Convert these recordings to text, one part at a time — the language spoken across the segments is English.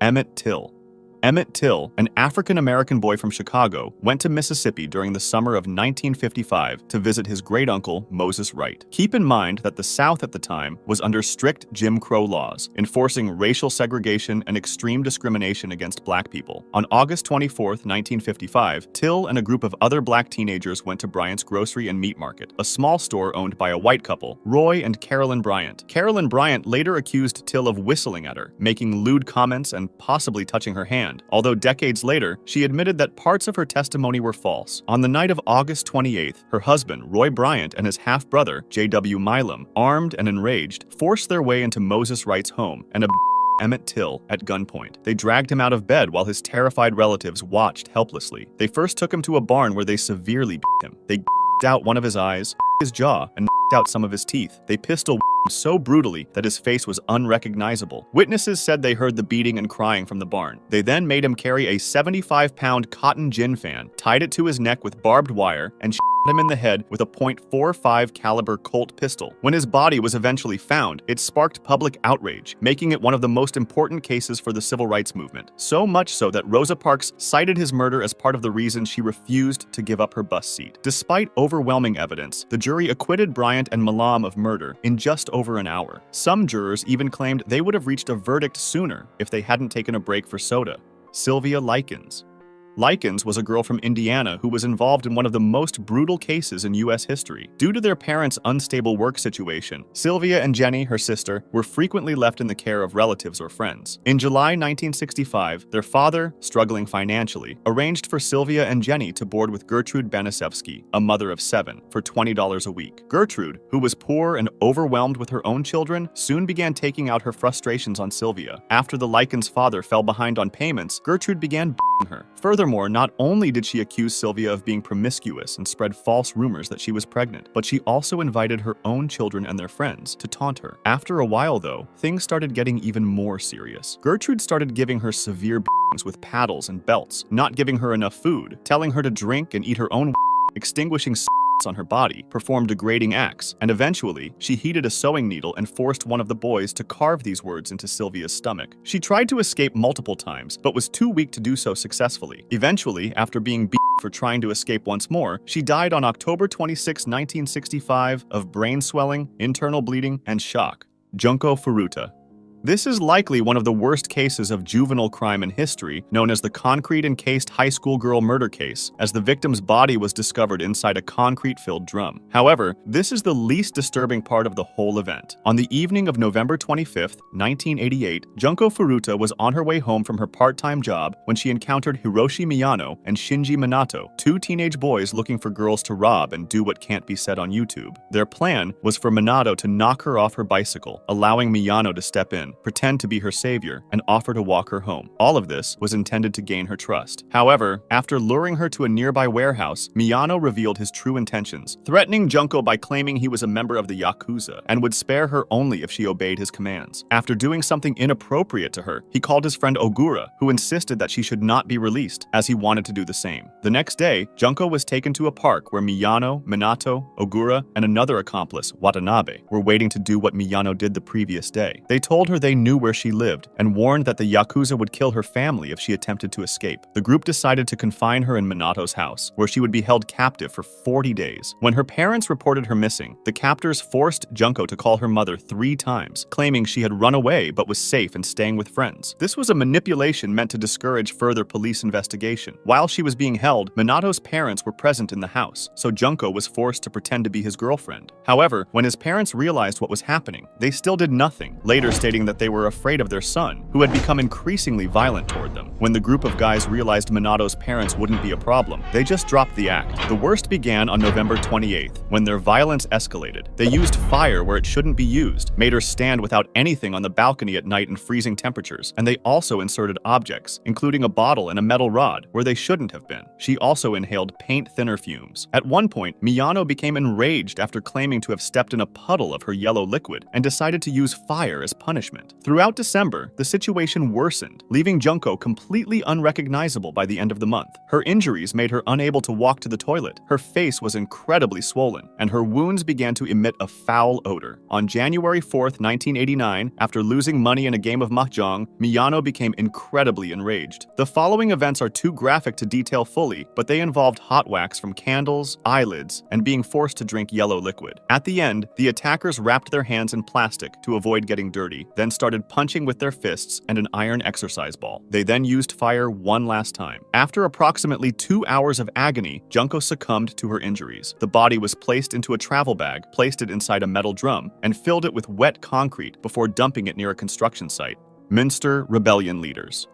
Emmett Till. Emmett Till, an African-American boy from Chicago, went to Mississippi during the summer of 1955 to visit his great-uncle, Moses Wright. Keep in mind that the South at the time was under strict Jim Crow laws, enforcing racial segregation and extreme discrimination against black people. On August 24, 1955, Till and a group of other black teenagers went to Bryant's Grocery and Meat Market, a small store owned by a white couple, Roy and Carolyn Bryant. Carolyn Bryant later accused Till of whistling at her, making lewd comments and possibly touching her hand. Although decades later, she admitted that parts of her testimony were false. On the night of August 28th, her husband, Roy Bryant, and his half-brother, J.W. Milam, armed and enraged, forced their way into Moses Wright's home and Emmett Till at gunpoint. They dragged him out of bed while his terrified relatives watched helplessly. They first took him to a barn where they severely beat him. They out one of his eyes, his jaw, and out some of his teeth. They pistol him so brutally that his face was unrecognizable. Witnesses said they heard the beating and crying from the barn. They then made him carry a 75-pound cotton gin fan, tied it to his neck with barbed wire, and him in the head with a .45 caliber Colt pistol. When his body was eventually found, it sparked public outrage, making it one of the most important cases for the civil rights movement. So much so that Rosa Parks cited his murder as part of the reason she refused to give up her bus seat. Despite overwhelming evidence, the jury acquitted Bryant and Milam of murder in just over an hour. Some jurors even claimed they would have reached a verdict sooner if they hadn't taken a break for soda. Sylvia Likens. Likens was a girl from Indiana who was involved in one of the most brutal cases in U.S. history. Due to their parents' unstable work situation, Sylvia and Jenny, her sister, were frequently left in the care of relatives or friends. In July 1965, their father, struggling financially, arranged for Sylvia and Jenny to board with Gertrude Banisevsky, a mother of 7, for $20 a week. Gertrude, who was poor and overwhelmed with her own children, soon began taking out her frustrations on Sylvia. After the Likens' father fell behind on payments, Gertrude began beating her. Furthermore, not only did she accuse Sylvia of being promiscuous and spread false rumors that she was pregnant, but she also invited her own children and their friends to taunt her. After a while, though, things started getting even more serious. Gertrude started giving her severe beatings with paddles and belts, not giving her enough food, telling her to drink and eat her own extinguishing on her body, performed degrading acts, and eventually, she heated a sewing needle and forced one of the boys to carve these words into Sylvia's stomach. She tried to escape multiple times, but was too weak to do so successfully. Eventually, after being beaten for trying to escape once more, she died on October 26, 1965, of brain swelling, internal bleeding, and shock. Junko Furuta. This is likely one of the worst cases of juvenile crime in history, known as the concrete-encased high school girl murder case, as the victim's body was discovered inside a concrete-filled drum. However, this is the least disturbing part of the whole event. On the evening of November 25, 1988, Junko Furuta was on her way home from her part-time job when she encountered Hiroshi Miyano and Shinji Minato, 2 teenage boys looking for girls to rob and do what can't be said on YouTube. Their plan was for Minato to knock her off her bicycle, allowing Miyano to step in, pretend to be her savior, and offer to walk her home. All of this was intended to gain her trust. However, after luring her to a nearby warehouse, Miyano revealed his true intentions, threatening Junko by claiming he was a member of the Yakuza and would spare her only if she obeyed his commands. After doing something inappropriate to her, he called his friend Ogura, who insisted that she should not be released, as he wanted to do the same. The next day, Junko was taken to a park where Miyano, Minato, Ogura, and another accomplice, Watanabe, were waiting to do what Miyano did the previous day. They told her they knew where she lived and warned that the Yakuza would kill her family if she attempted to escape. The group decided to confine her in Minato's house, where she would be held captive for 40 days. When her parents reported her missing, the captors forced Junko to call her mother 3 times, claiming she had run away but was safe and staying with friends. This was a manipulation meant to discourage further police investigation. While she was being held, Minato's parents were present in the house, so Junko was forced to pretend to be his girlfriend. However, when his parents realized what was happening, they still did nothing, later stating that they were afraid of their son, who had become increasingly violent toward them. When the group of guys realized Minato's parents wouldn't be a problem, they just dropped the act. The worst began on November 28th, when their violence escalated. They used fire where it shouldn't be used, made her stand without anything on the balcony at night in freezing temperatures, and they also inserted objects, including a bottle and a metal rod, where they shouldn't have been. She also inhaled paint thinner fumes. At one point, Miyano became enraged after claiming to have stepped in a puddle of her yellow liquid and decided to use fire as punishment. imprisonment. Throughout December, the situation worsened, leaving Junko completely unrecognizable by the end of the month. Her injuries made her unable to walk to the toilet. Her face was incredibly swollen, and her wounds began to emit a foul odor. On January 4th, 1989, after losing money in a game of mahjong, Miyano became incredibly enraged. The following events are too graphic to detail fully, but they involved hot wax from candles, eyelids, and being forced to drink yellow liquid. At the end, the attackers wrapped their hands in plastic to avoid getting dirty, then started punching with their fists and an iron exercise ball. They then used fire one last time. After approximately 2 hours of agony, Junko succumbed to her injuries. The body was placed into a travel bag, placed it inside a metal drum, and filled it with wet concrete before dumping it near a construction site. Münster Rebellion leaders.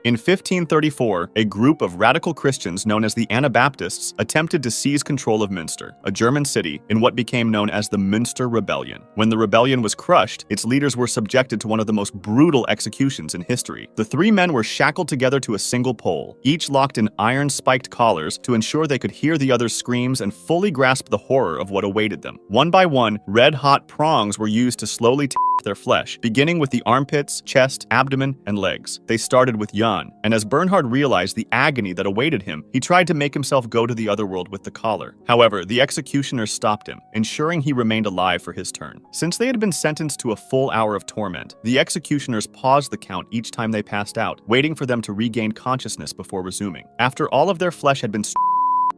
In 1534, a group of radical Christians known as the Anabaptists attempted to seize control of Münster, a German city, in what became known as the Münster Rebellion. When the rebellion was crushed, its leaders were subjected to one of the most brutal executions in history. The three men were shackled together to a single pole, each locked in iron-spiked collars to ensure they could hear the other's screams and fully grasp the horror of what awaited them. One by one, red-hot prongs were used to slowly tear their flesh, beginning with the armpits, chest, abdomen, and legs. They started with Jan, and as Bernhard realized the agony that awaited him, he tried to make himself go to the other world with the collar. However, the executioners stopped him, ensuring he remained alive for his turn. Since they had been sentenced to a full hour of torment, the executioners paused the count each time they passed out, waiting for them to regain consciousness before resuming. After all of their flesh had been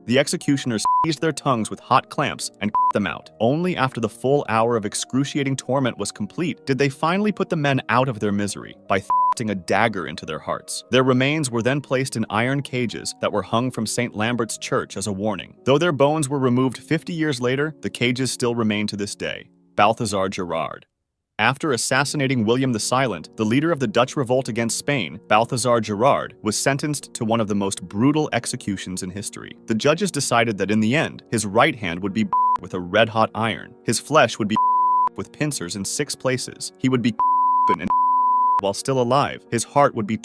the executioners seized their tongues with hot clamps and cut them out. Only after the full hour of excruciating torment was complete did they finally put the men out of their misery by thrusting a dagger into their hearts. Their remains were then placed in iron cages that were hung from St. Lambert's Church as a warning. Though their bones were removed 50 years later, the cages still remain to this day. Balthazar Gerard. After assassinating William the Silent, the leader of the Dutch revolt against Spain, Balthazar Gerard, was sentenced to one of the most brutal executions in history. The judges decided that in the end, his right hand would be with a red-hot iron, his flesh would be with pincers in 6 places, he would be and while still alive, his heart would be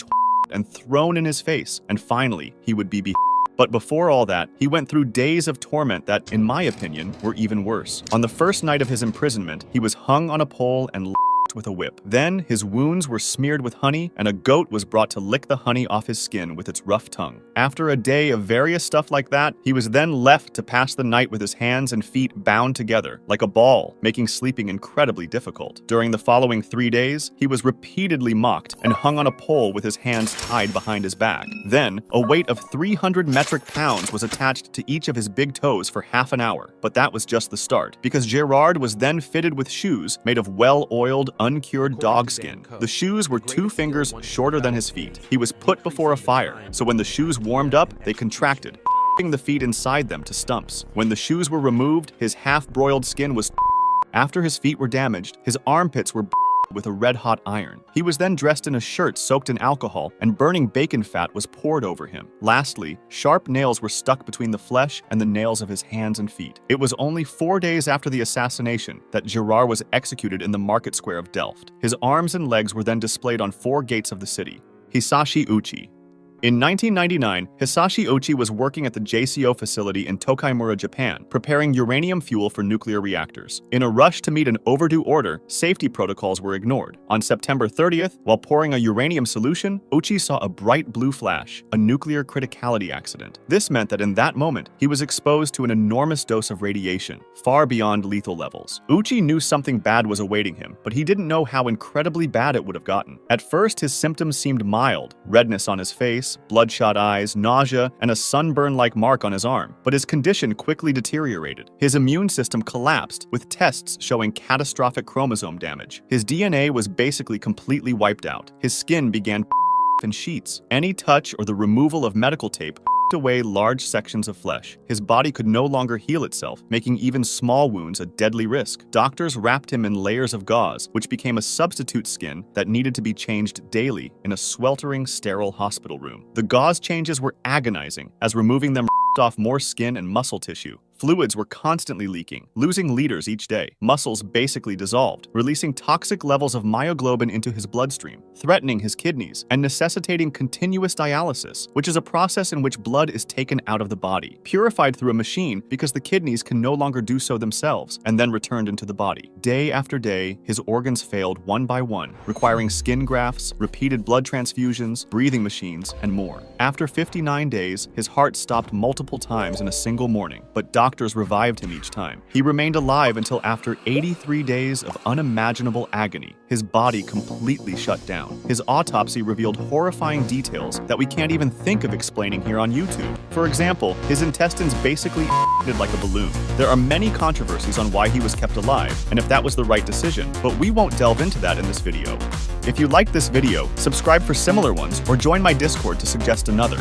and thrown in his face, and finally, he would be beheaded. But before all that, he went through days of torment that, in my opinion, were even worse. On the first night of his imprisonment, he was hung on a pole and with a whip. Then, his wounds were smeared with honey, and a goat was brought to lick the honey off his skin with its rough tongue. After a day of various stuff like that, he was then left to pass the night with his hands and feet bound together, like a ball, making sleeping incredibly difficult. During the following 3 days, he was repeatedly mocked and hung on a pole with his hands tied behind his back. Then, a weight of 300 metric pounds was attached to each of his big toes for half an hour. But that was just the start, because Gerard was then fitted with shoes made of well-oiled, uncured dog skin. The shoes were 2 fingers shorter than his feet. He was put before a fire, so when the shoes warmed up, they contracted, the feet inside them to stumps. When the shoes were removed, his half-broiled skin was after his feet were damaged, his armpits were with a red-hot iron. He was then dressed in a shirt soaked in alcohol, and burning bacon fat was poured over him. Lastly, sharp nails were stuck between the flesh and the nails of his hands and feet. It was only 4 days after the assassination that Gerard was executed in the market square of Delft. His arms and legs were then displayed on 4 gates of the city. Hisashi Uchi. In 1999, Hisashi Uchi was working at the JCO facility in Tokaimura, Japan, preparing uranium fuel for nuclear reactors. In a rush to meet an overdue order, safety protocols were ignored. On September 30th, while pouring a uranium solution, Uchi saw a bright blue flash, a nuclear criticality accident. This meant that in that moment, he was exposed to an enormous dose of radiation, far beyond lethal levels. Uchi knew something bad was awaiting him, but he didn't know how incredibly bad it would have gotten. At first, his symptoms seemed mild: redness on his face, bloodshot eyes, nausea, and a sunburn-like mark on his arm. But his condition quickly deteriorated. His immune system collapsed, with tests showing catastrophic chromosome damage. His DNA was basically completely wiped out. His skin began in sheets. Any touch or the removal of medical tape away large sections of flesh. His body could no longer heal itself, making even small wounds a deadly risk. Doctors wrapped him in layers of gauze, which became a substitute skin that needed to be changed daily in a sweltering, sterile hospital room. The gauze changes were agonizing, as removing them off more skin and muscle tissue, Fluids were constantly leaking, losing liters each day. Muscles basically dissolved, releasing toxic levels of myoglobin into his bloodstream, threatening his kidneys, and necessitating continuous dialysis, which is a process in which blood is taken out of the body, purified through a machine because the kidneys can no longer do so themselves, and then returned into the body. Day after day, his organs failed one by one, requiring skin grafts, repeated blood transfusions, breathing machines, and more. After 59 days, his heart stopped multiple times in a single morning, but doctors revived him each time. He remained alive until after 83 days of unimaginable agony. His body completely shut down. His autopsy revealed horrifying details that we can't even think of explaining here on YouTube. For example, his intestines basically like a balloon. There are many controversies on why he was kept alive and if that was the right decision, but we won't delve into that in this video. If you liked this video, subscribe for similar ones or join my Discord to suggest another.